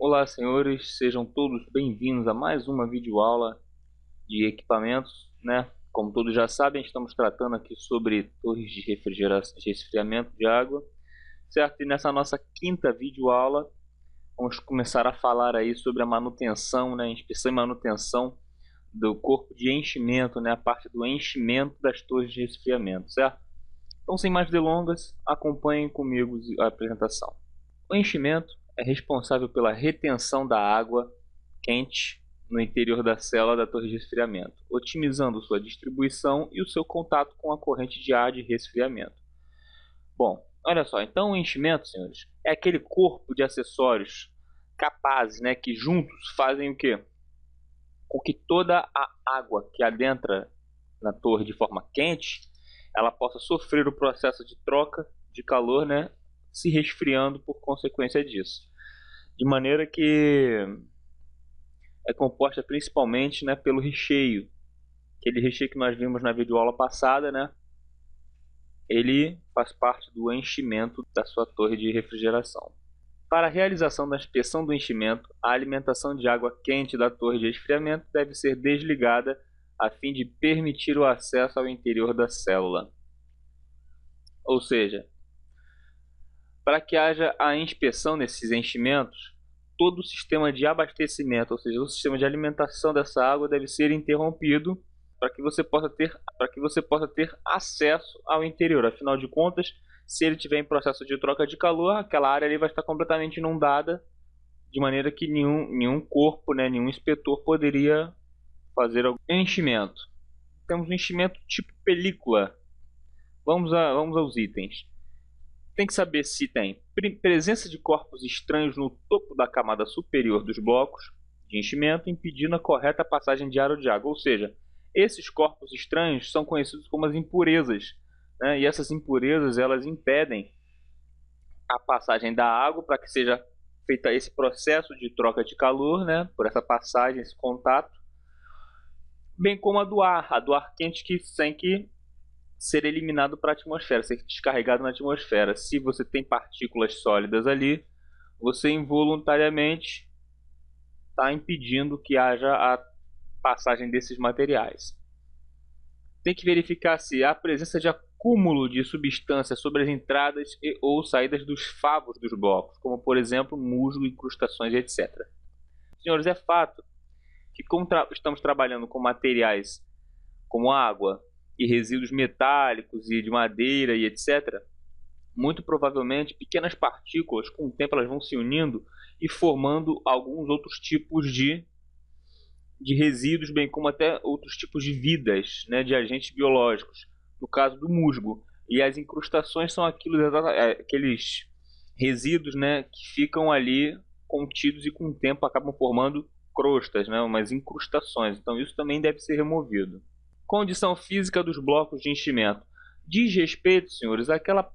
Olá, senhores, sejam todos bem-vindos a mais uma videoaula de equipamentos, né? Como todos já sabem, estamos tratando aqui sobre torres de refrigeração, de resfriamento de água, certo? E nessa nossa quinta videoaula, vamos começar a falar aí sobre a manutenção, né? Inspeção e manutenção do corpo de enchimento, né? A parte do enchimento das torres de resfriamento, certo? Então, sem mais delongas, acompanhem comigo a apresentação. O enchimento é responsável pela retenção da água quente no interior da célula da torre de resfriamento, otimizando sua distribuição e o seu contato com a corrente de ar de resfriamento. Bom, olha só, então o enchimento, senhores, é aquele corpo de acessórios capazes, né, que juntos fazem o quê? Com que toda a água que adentra na torre de forma quente, ela possa sofrer o processo de troca de calor, né, se resfriando por consequência disso. De maneira que é composta principalmente, né, pelo recheio. Aquele recheio que nós vimos na videoaula passada, né, ele faz parte do enchimento da sua torre de refrigeração. Para a realização da inspeção do enchimento, a alimentação de água quente da torre de resfriamento deve ser desligada a fim de permitir o acesso ao interior da célula. Ou seja, para que haja a inspeção desses enchimentos, todo o sistema de abastecimento, ou seja, o sistema de alimentação dessa água deve ser interrompido para que você possa ter acesso ao interior. Afinal de contas, se ele estiver em processo de troca de calor, aquela área ali vai estar completamente inundada, de maneira que nenhum corpo, né, nenhum inspetor poderia fazer algum enchimento. Temos um enchimento tipo película. Vamos aos itens. Tem que saber se tem presença de corpos estranhos no topo da camada superior dos blocos de enchimento, impedindo a correta passagem de ar ou de água. Ou seja, esses corpos estranhos são conhecidos como as impurezas, né? E essas impurezas elas impedem a passagem da água para que seja feita esse processo de troca de calor, né? Por essa passagem, esse contato, bem como a do ar quente que tem que ser eliminado para a atmosfera, ser descarregado na atmosfera. Se você tem partículas sólidas ali, você involuntariamente está impedindo que haja a passagem desses materiais. Tem que verificar se há presença de acúmulo de substância sobre as entradas e ou saídas dos favos dos blocos, como por exemplo musgo, incrustações, etc. Senhores, é fato que como estamos trabalhando com materiais como água e resíduos metálicos e de madeira e etc., muito provavelmente pequenas partículas com o tempo elas vão se unindo e formando alguns outros tipos de resíduos, bem como até outros tipos de vidas, né, de agentes biológicos, no caso do musgo. E as incrustações são aqueles resíduos, né, que ficam ali contidos e com o tempo acabam formando crostas, né, umas incrustações. Então isso também deve ser removido. Condição física dos blocos de enchimento. Diz respeito, senhores, aquela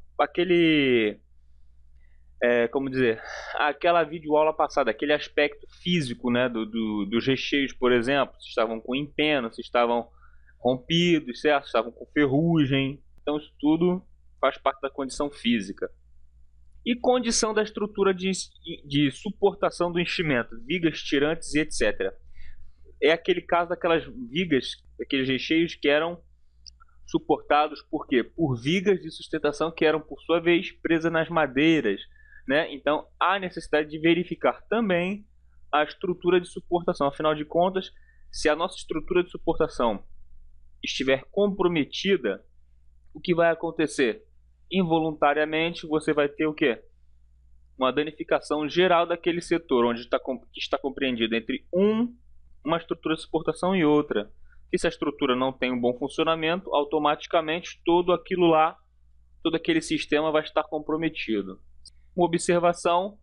videoaula passada, aquele aspecto físico, né, dos recheios, por exemplo, se estavam com empeno, se estavam rompidos, certo? Se estavam com ferrugem. Então isso tudo faz parte da condição física. E condição da estrutura de suportação do enchimento, vigas, tirantes e etc. É aquele caso daquelas vigas, daqueles recheios que eram suportados por quê? Por vigas de sustentação que eram, por sua vez, presas nas madeiras, né? Então, há necessidade de verificar também a estrutura de suportação. Afinal de contas, se a nossa estrutura de suportação estiver comprometida, o que vai acontecer? Involuntariamente, você vai ter o quê? Uma danificação geral daquele setor, onde está compreendido entre uma estrutura de suportação e outra. E se a estrutura não tem um bom funcionamento, automaticamente todo aquele sistema vai estar comprometido. Uma observação: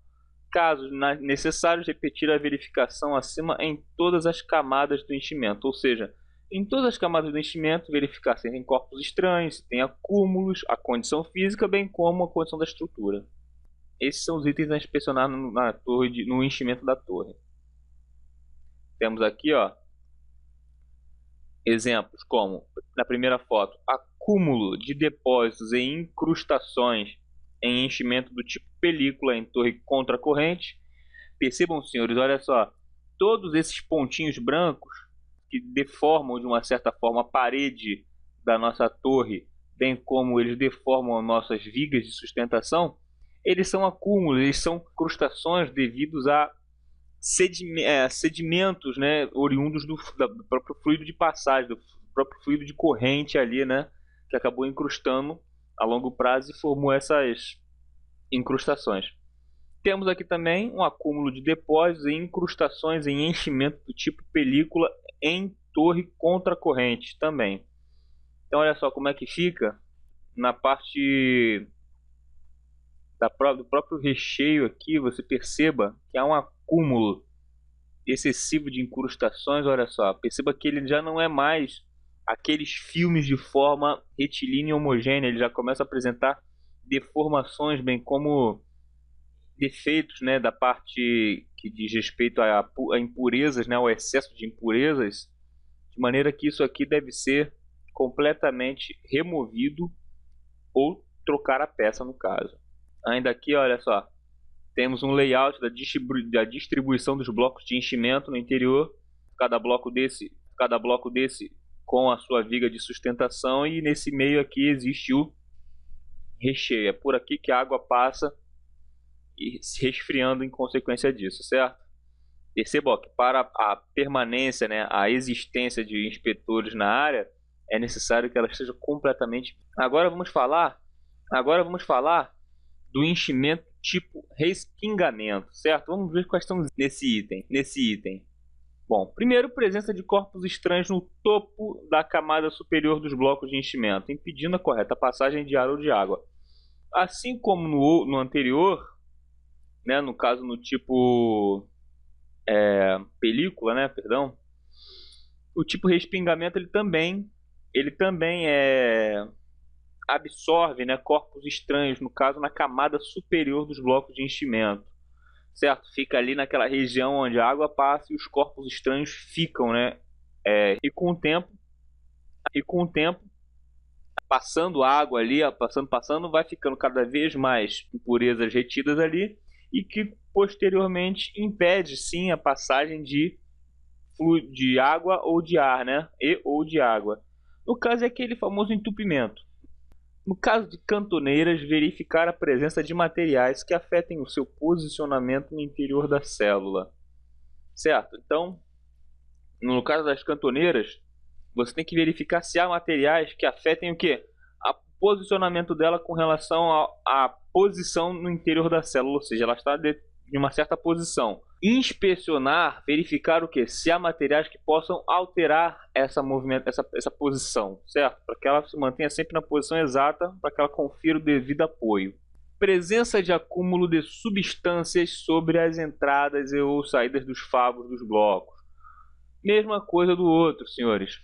caso necessário, repetir a verificação acima em todas as camadas do enchimento, ou seja, em todas as camadas do enchimento, verificar se tem corpos estranhos, se tem acúmulos, a condição física, bem como a condição da estrutura. Esses são os itens a inspecionar no enchimento da torre. Temos aqui, ó, exemplos como, na primeira foto, acúmulo de depósitos e incrustações em enchimento do tipo película em torre contracorrente. Percebam, senhores, olha só, todos esses pontinhos brancos que deformam de uma certa forma a parede da nossa torre, bem como eles deformam nossas vigas de sustentação, eles são acúmulos, eles são incrustações devidos a sedimentos, né, oriundos do próprio fluido de passagem, do próprio fluido de corrente ali, né, que acabou incrustando a longo prazo e formou essas incrustações. Temos aqui também um acúmulo de depósitos e incrustações em enchimento do tipo película em torre contracorrente também. Então olha só como é que fica na parte do próprio recheio aqui. Você perceba que há um acúmulo excessivo de incrustações. Olha só, perceba que ele já não é mais aqueles filmes de forma retilínea e homogênea, ele já começa a apresentar deformações, bem como defeitos, né, da parte que diz respeito a impurezas, né, ao excesso de impurezas, de maneira que isso aqui deve ser completamente removido ou trocar a peça no caso. Ainda aqui, olha só, temos um layout da distribuição dos blocos de enchimento no interior, cada bloco desse com a sua viga de sustentação, e nesse meio aqui existe o recheio. É por aqui que a água passa e se resfriando em consequência disso, certo? Perceba que para a permanência, né, a existência de inspetores na área, é necessário que ela esteja completamente... Agora vamos falar do enchimento tipo respingamento, certo? Vamos ver quais estão nesse item. Bom, primeiro, presença de corpos estranhos no topo da camada superior dos blocos de enchimento, impedindo a correta passagem de ar ou de água. Assim como no anterior, né, no caso no tipo película, né, perdão, o tipo respingamento ele também absorve, né, corpos estranhos, no caso na camada superior dos blocos de enchimento, certo? Fica ali naquela região onde a água passa e os corpos estranhos ficam, né? E com o tempo, passando água ali, passando, vai ficando cada vez mais impurezas retidas ali, e que posteriormente impede sim a passagem de fluido de água ou de ar, né? Ou de água. No caso é aquele famoso entupimento. No caso de cantoneiras, verificar a presença de materiais que afetem o seu posicionamento no interior da célula, certo? Então, no caso das cantoneiras, você tem que verificar se há materiais que afetem o quê? O posicionamento dela com relação à posição no interior da célula, ou seja, ela está em uma certa posição. Inspecionar, verificar o que? Se há materiais que possam alterar essa posição, certo? Para que ela se mantenha sempre na posição exata, para que ela confira o devido apoio. Presença de acúmulo de substâncias sobre as entradas e ou saídas dos favos dos blocos. Mesma coisa do outro, senhores.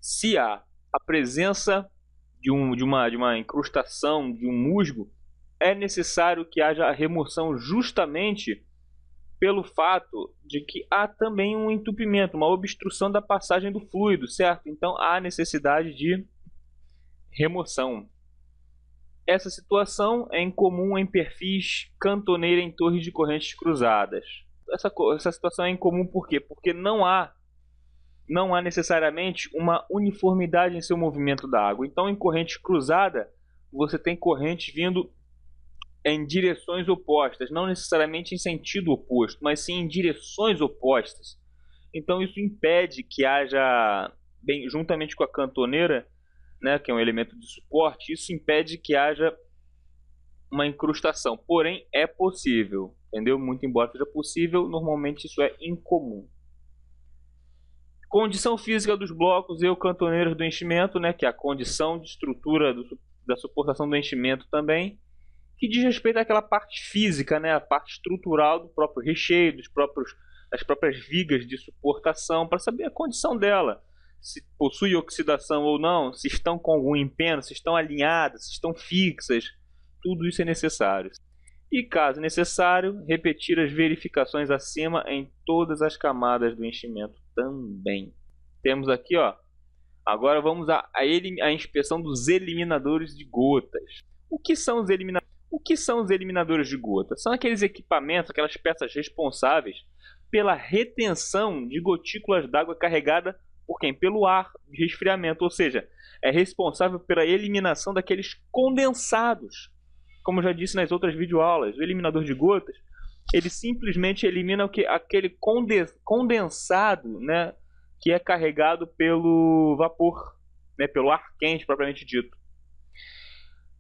Se há a presença de uma incrustação, de um musgo, é necessário que haja a remoção justamente pelo fato de que há também um entupimento, uma obstrução da passagem do fluido, certo? Então há necessidade de remoção. Essa situação é incomum em perfis cantoneira em torres de correntes cruzadas. Essa situação é incomum por quê? Porque não há necessariamente uma uniformidade em seu movimento da água. Então, em corrente cruzada, você tem correntes vindo em direções opostas, não necessariamente em sentido oposto, mas sim em direções opostas. Então isso impede que haja, juntamente com a cantoneira, né, que é um elemento de suporte, isso impede que haja uma incrustação. Porém, é possível, entendeu? Muito embora seja possível, normalmente isso é incomum. Condição física dos blocos e cantoneiros do enchimento, né, que é a condição de estrutura da suportação do enchimento também, que diz respeito àquela parte física, né, a parte estrutural do próprio recheio, das próprias vigas de suportação, para saber a condição dela, se possui oxidação ou não, se estão com algum empeno, se estão alinhadas, se estão fixas, tudo isso é necessário. E caso necessário, repetir as verificações acima em todas as camadas do enchimento também. Temos aqui, ó, agora vamos à inspeção dos eliminadores de gotas. O que são os eliminadores? O que são os eliminadores de gota? São aqueles equipamentos, aquelas peças responsáveis pela retenção de gotículas d'água carregada por quem? Pelo ar de resfriamento, ou seja, é responsável pela eliminação daqueles condensados. Como eu já disse nas outras videoaulas, o eliminador de gotas, ele simplesmente elimina aquele condensado, né, que é carregado pelo vapor, né, pelo ar quente propriamente dito.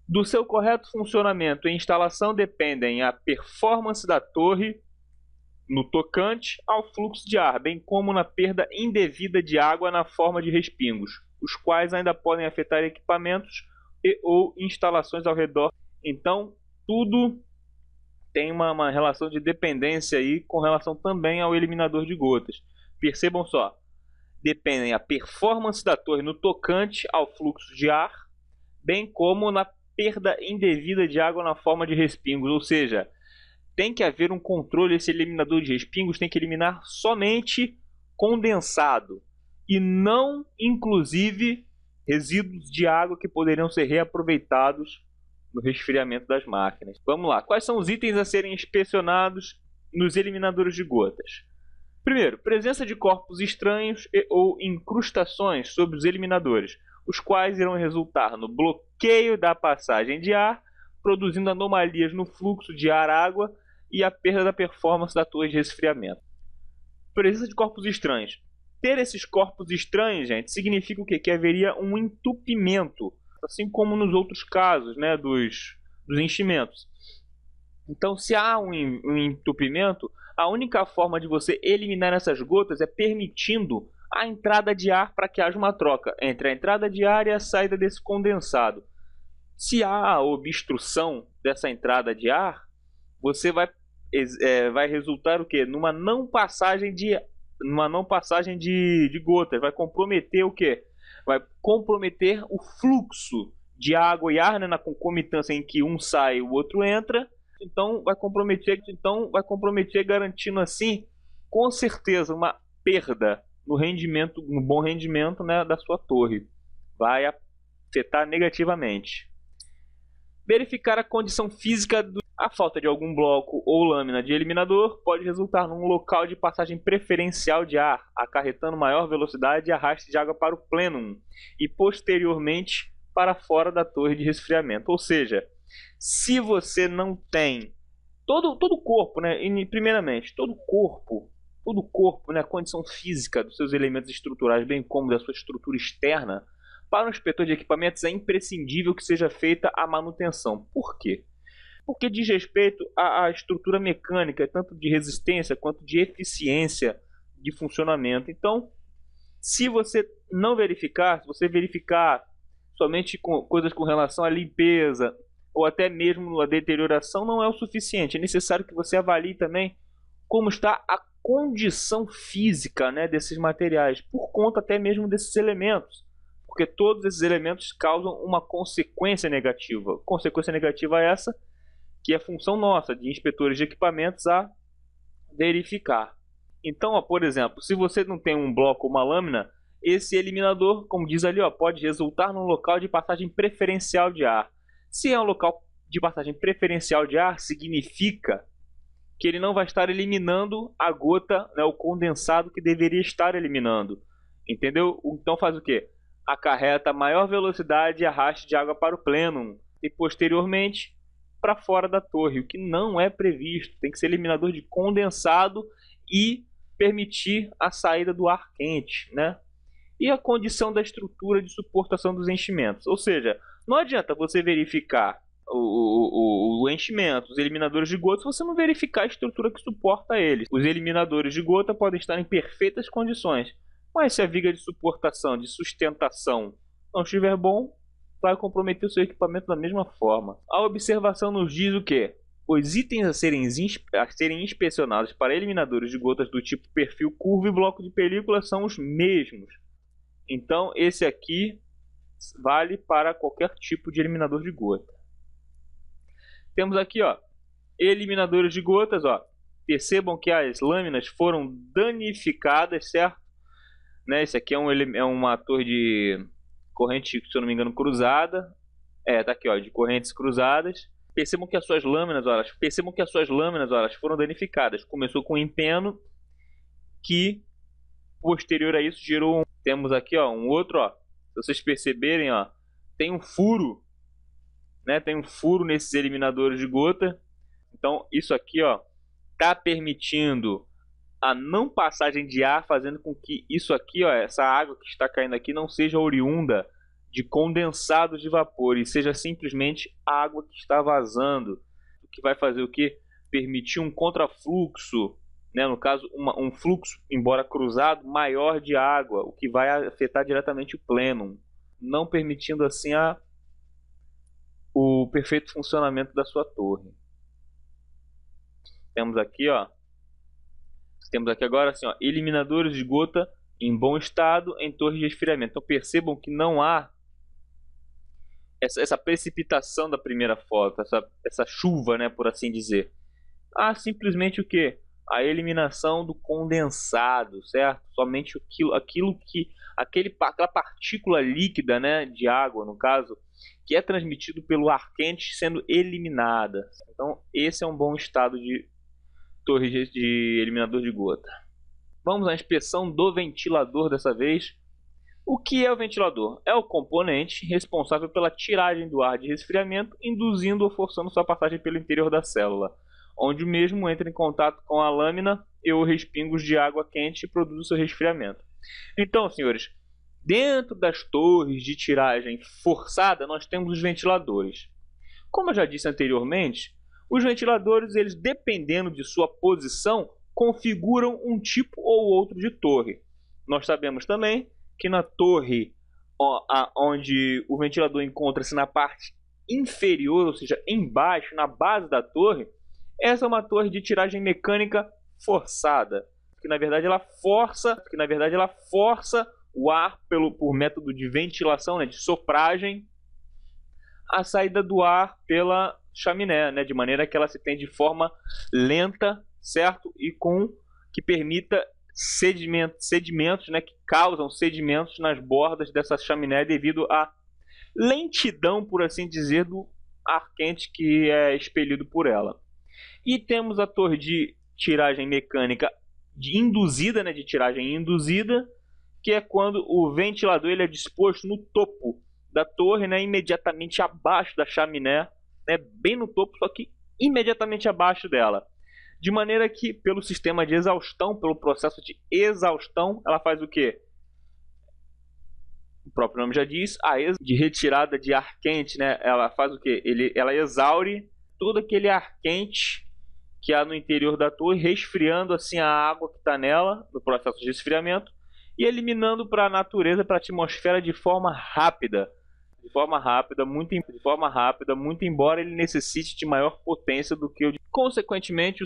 Do seu correto funcionamento e instalação dependem a performance da torre no tocante ao fluxo de ar, bem como na perda indevida de água na forma de respingos, os quais ainda podem afetar equipamentos e ou instalações ao redor. Então, tudo tem uma relação de dependência aí com relação também ao eliminador de gotas. Percebam só, dependem a performance da torre no tocante ao fluxo de ar, bem como na perda indevida de água na forma de respingos, ou seja, tem que haver um controle. Esse eliminador de respingos tem que eliminar somente condensado e não, inclusive, resíduos de água que poderiam ser reaproveitados no resfriamento das máquinas. Vamos lá, quais são os itens a serem inspecionados nos eliminadores de gotas? Primeiro, presença de corpos estranhos e ou incrustações sobre os eliminadores, os quais irão resultar no bloqueio da passagem de ar, produzindo anomalias no fluxo de ar-água e a perda da performance da torre de resfriamento. Presença de corpos estranhos. Ter esses corpos estranhos, gente, significa o quê? Que haveria um entupimento, assim como nos outros casos, né, dos enchimentos. Então, se há um entupimento, a única forma de você eliminar essas gotas é permitindo a entrada de ar para que haja uma troca entre a entrada de ar e a saída desse condensado. Se há obstrução dessa entrada de ar, você vai resultar o quê? Numa não passagem de gotas. Vai comprometer o quê? Vai comprometer o fluxo de água e ar, né, na concomitância em que um sai e o outro entra. Então vai comprometer, garantindo assim, com certeza, uma perda no rendimento, no bom rendimento, né, da sua torre. Vai afetar negativamente. Verificar a condição física a falta de algum bloco ou lâmina de eliminador pode resultar num local de passagem preferencial de ar, acarretando maior velocidade e arraste de água para o plenum e posteriormente para fora da torre de resfriamento. Ou seja, se você não tem todo o corpo, né, primeiramente, todo o corpo, né, a condição física dos seus elementos estruturais, bem como da sua estrutura externa, para um inspetor de equipamentos é imprescindível que seja feita a manutenção. Por quê? Porque diz respeito à estrutura mecânica, tanto de resistência quanto de eficiência de funcionamento. Então, se você não verificar, se você verificar somente coisas com relação à limpeza ou até mesmo a deterioração, não é o suficiente. É necessário que você avalie também como está a condição física, né, desses materiais, por conta até mesmo desses elementos. Porque todos esses elementos causam uma consequência negativa. Consequência negativa é essa que é função nossa, de inspetores de equipamentos, a verificar. Então, ó, por exemplo, se você não tem um bloco ou uma lâmina, esse eliminador, como diz ali, ó, pode resultar num local de passagem preferencial de ar. Se é um local de passagem preferencial de ar, significa que ele não vai estar eliminando a gota, né, o condensado que deveria estar eliminando. Entendeu? Então faz o quê? Acarreta maior velocidade e arraste de água para o plenum e posteriormente para fora da torre, o que não é previsto. Tem que ser eliminador de condensado e permitir a saída do ar quente, né? E a condição da estrutura de suportação dos enchimentos. Ou seja, não adianta você verificar o enchimento, os eliminadores de gota, se você não verificar a estrutura que suporta eles. Os eliminadores de gota podem estar em perfeitas condições, mas se a viga de suportação, de sustentação não estiver bom, vai comprometer o seu equipamento da mesma forma. A observação nos diz o quê? Os itens a serem inspecionados para eliminadores de gotas do tipo perfil curvo e bloco de película são os mesmos. Então esse aqui vale para qualquer tipo de eliminador de gota. Temos aqui, ó, eliminadores de gotas, ó. Percebam que as lâminas foram danificadas, certo? Né? Esse aqui é uma torre de corrente, se eu não me engano, cruzada. Tá aqui, ó, de correntes cruzadas. percebam que as suas lâminas, ó, elas foram danificadas. Começou com um empeno que, posterior a isso, gerou temos aqui, ó, um outro, ó. Se vocês perceberem, ó, tem um furo, né? Tem um furo nesses eliminadores de gota. Então, isso aqui, ó, tá permitindo a não passagem de ar, fazendo com que isso aqui, ó, essa água que está caindo aqui, não seja oriunda de condensados de vapor, e seja simplesmente água que está vazando, o que vai fazer o quê? Permitir um contrafluxo, né? No caso, um fluxo, embora cruzado, maior de água, o que vai afetar diretamente o plenum, não permitindo assim o perfeito funcionamento da sua torre. Temos aqui, ó, agora assim, ó, eliminadores de gota em bom estado em torres de resfriamento. Então percebam que não há essa precipitação da primeira foto, essa chuva, né, por assim dizer. Há simplesmente o que? A eliminação do condensado, certo? Somente aquela partícula líquida, né, de água, no caso, que é transmitido pelo ar quente sendo eliminada. Então esse é um bom estado de torre de eliminador de gota. Vamos à inspeção do ventilador dessa vez. O que é o ventilador? É o componente responsável pela tiragem do ar de resfriamento, induzindo ou forçando sua passagem pelo interior da célula, onde o mesmo entra em contato com a lâmina e os respingos de água quente e produz o seu resfriamento. Então, senhores, dentro das torres de tiragem forçada, nós temos os ventiladores. Como eu já disse anteriormente, os ventiladores, eles, dependendo de sua posição, configuram um tipo ou outro de torre. Nós sabemos também que na torre onde o ventilador encontra-se na parte inferior, ou seja, embaixo, na base da torre, essa é uma torre de tiragem mecânica forçada, que na verdade ela força o ar por método de ventilação, né, de sopragem, a saída do ar pela chaminé, né, de maneira que ela se tem de forma lenta, certo? E que permita sedimentos, né, que causam sedimentos nas bordas dessa chaminé devido à lentidão, por assim dizer, do ar quente que é expelido por ela. E temos a torre de tiragem mecânica induzida, né, de tiragem induzida, que é quando o ventilador ele é disposto no topo da torre, né, imediatamente abaixo da chaminé, né, bem no topo, só que imediatamente abaixo dela. De maneira que, pelo sistema de exaustão, pelo processo de exaustão, ela faz o quê? O próprio nome já diz, de retirada de ar quente, né? Ela faz o quê? Ela exaure todo aquele ar quente que há no interior da torre, resfriando assim a água que está nela, no processo de resfriamento, e eliminando para a natureza, para a atmosfera de forma rápida. Muito embora ele necessite de maior potência do que o de... Consequentemente,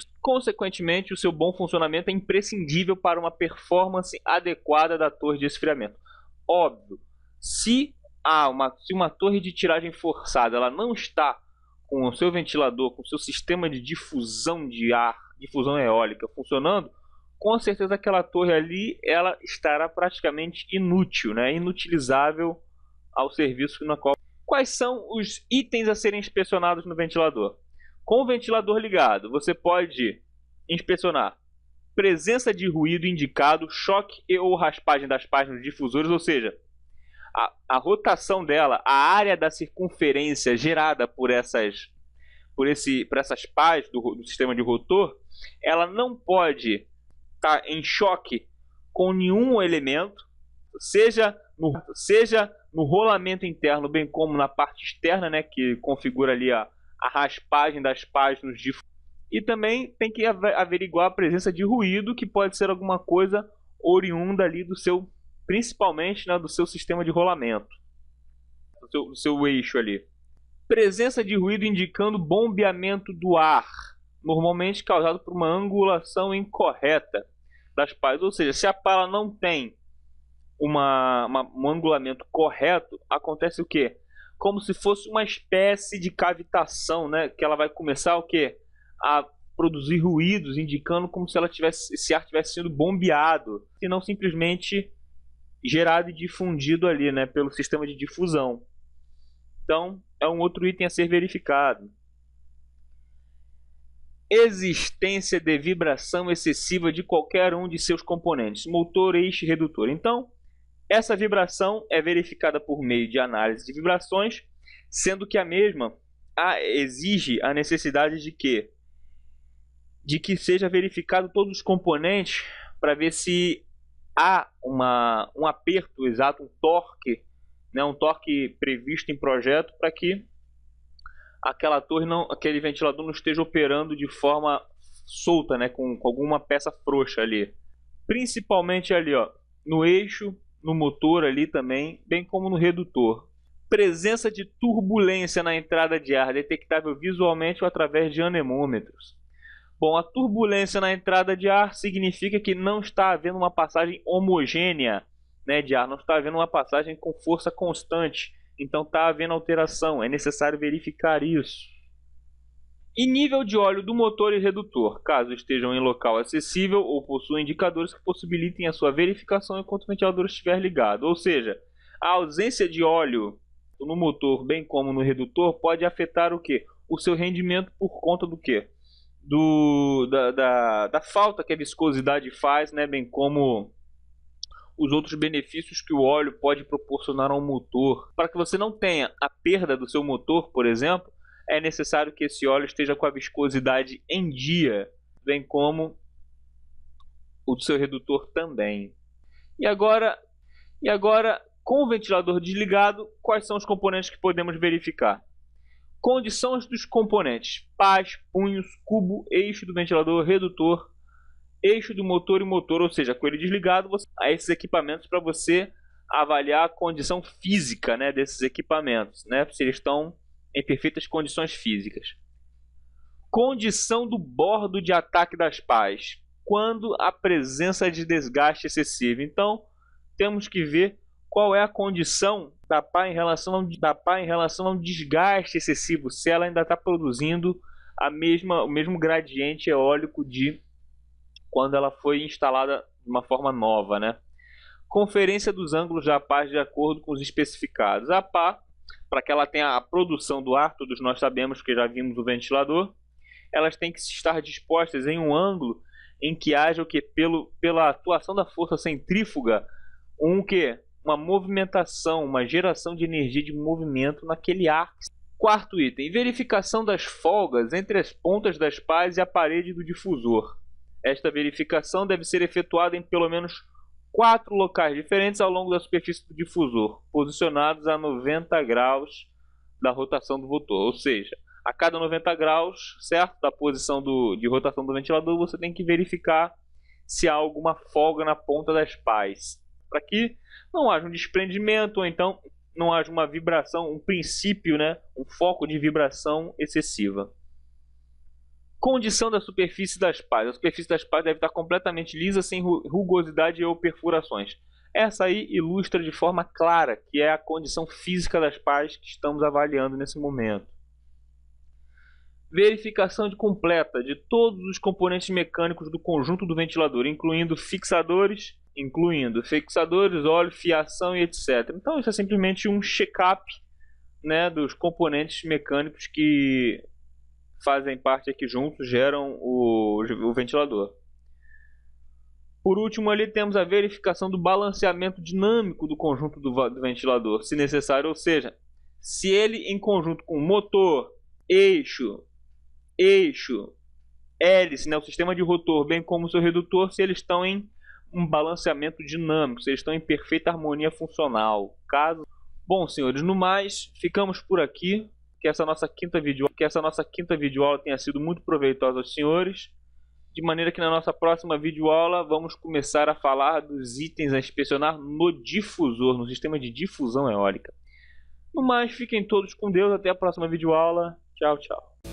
o seu bom funcionamento é imprescindível para uma performance adequada da torre de resfriamento. Óbvio, se uma torre de tiragem forçada ela não está com o seu ventilador, com o seu sistema de difusão de ar, difusão eólica funcionando, com certeza aquela torre ali ela estará praticamente inútil, né? Inutilizável ao serviço na qual... Quais são os itens a serem inspecionados no ventilador? Com o ventilador ligado, você pode inspecionar presença de ruído indicado, choque e ou raspagem das páginas difusores, ou seja, a rotação dela, a área da circunferência gerada por essas páginas do sistema de rotor, ela não pode estar em choque com nenhum elemento, seja no rolamento interno, bem como na parte externa, né, que configura ali a raspagem das páginas de... E também tem que averiguar a presença de ruído, que pode ser alguma coisa oriunda ali principalmente, né, do seu sistema de rolamento, do seu eixo ali. Presença de ruído indicando bombeamento do ar, normalmente causado por uma angulação incorreta das pás, ou seja, se a pala não tem um angulamento correto, acontece o quê? Como se fosse uma espécie de cavitação, né? Que ela vai começar o quê? A produzir ruídos, indicando como se esse ar tivesse sido bombeado, e não simplesmente gerado e difundido ali, né? Pelo sistema de difusão. Então, é um outro item a ser verificado. existência de vibração excessiva de qualquer um de seus componentes, motor, eixo e redutor. Então, essa vibração é verificada por meio de análise de vibrações, sendo que a mesma exige a necessidade de que seja verificado todos os componentes para ver se há um aperto exato, um torque, né, um torque previsto em projeto para que aquele ventilador não esteja operando de forma solta, né, com alguma peça frouxa ali. Principalmente ali, ó, no eixo, no motor ali também, bem como no redutor. Presença de turbulência na entrada de ar, detectável visualmente ou através de anemômetros. Bom, a turbulência na entrada de ar significa que não está havendo uma passagem homogênea, né, de ar, não está havendo uma passagem com força constante, então está havendo alteração, é necessário verificar isso. E nível de óleo do motor e redutor, caso estejam em local acessível ou possuam indicadores que possibilitem a sua verificação enquanto o ventilador estiver ligado, ou seja, a ausência de óleo no motor, bem como no redutor, pode afetar o quê? O seu rendimento por conta do quê? Da falta que a viscosidade faz, né? Bem como os outros benefícios que o óleo pode proporcionar ao motor. Para que você não tenha a perda do seu motor, por exemplo, é necessário que esse óleo esteja com a viscosidade em dia, bem como o do seu redutor também. E agora, com o ventilador desligado, quais são os componentes que podemos verificar? Condições dos componentes: pás, punhos, cubo, eixo do ventilador, redutor, eixo do motor e motor, ou seja, com ele desligado, há esses equipamentos para você avaliar a condição física, né, desses equipamentos, né, se eles estão em perfeitas condições físicas. Condição do bordo de ataque das pás: quando a presença de desgaste excessivo. Então, temos que ver qual é a condição da pá em relação ao desgaste excessivo, se ela ainda está produzindo o mesmo gradiente eólico de quando ela foi instalada de uma forma nova, né? Conferência dos ângulos da pá de acordo com os especificados. A pá, para que ela tenha a produção do ar, todos nós sabemos que já vimos o ventilador, elas têm que estar dispostas em um ângulo em que haja o que pela atuação da força centrífuga, uma movimentação, uma geração de energia de movimento naquele ar. Quarto item: verificação das folgas entre as pontas das pás e a parede do difusor. Esta verificação deve ser efetuada em pelo menos 4 locais diferentes ao longo da superfície do difusor, posicionados a 90 graus da rotação do motor. Ou seja, a cada 90 graus, certo, da posição de rotação do ventilador, você tem que verificar se há alguma folga na ponta das pás, para que não haja um desprendimento, ou então não haja uma vibração, um princípio, né, um foco de vibração excessiva. Condição da superfície das pás: a superfície das pás deve estar completamente lisa, sem rugosidade ou perfurações. Essa aí ilustra de forma clara que é a condição física das pás que estamos avaliando nesse momento. Verificação completa de todos os componentes mecânicos do conjunto do ventilador, incluindo fixadores, óleo, fiação e etc. Então isso é simplesmente um check-up, né, dos componentes mecânicos que fazem parte aqui juntos, geram o ventilador. Por último, ali temos a verificação do balanceamento dinâmico do conjunto do ventilador, se necessário, ou seja, se ele em conjunto com motor, eixo, hélice, né, o sistema de rotor, bem como o seu redutor, se eles estão em um balanceamento dinâmico, se eles estão em perfeita harmonia funcional. Bom, senhores, no mais, ficamos por aqui. Que essa nossa quinta videoaula tenha sido muito proveitosa aos senhores, de maneira que na nossa próxima videoaula vamos começar a falar dos itens a inspecionar no difusor, no sistema de difusão eólica. No mais, fiquem todos com Deus, até a próxima videoaula. Tchau, tchau.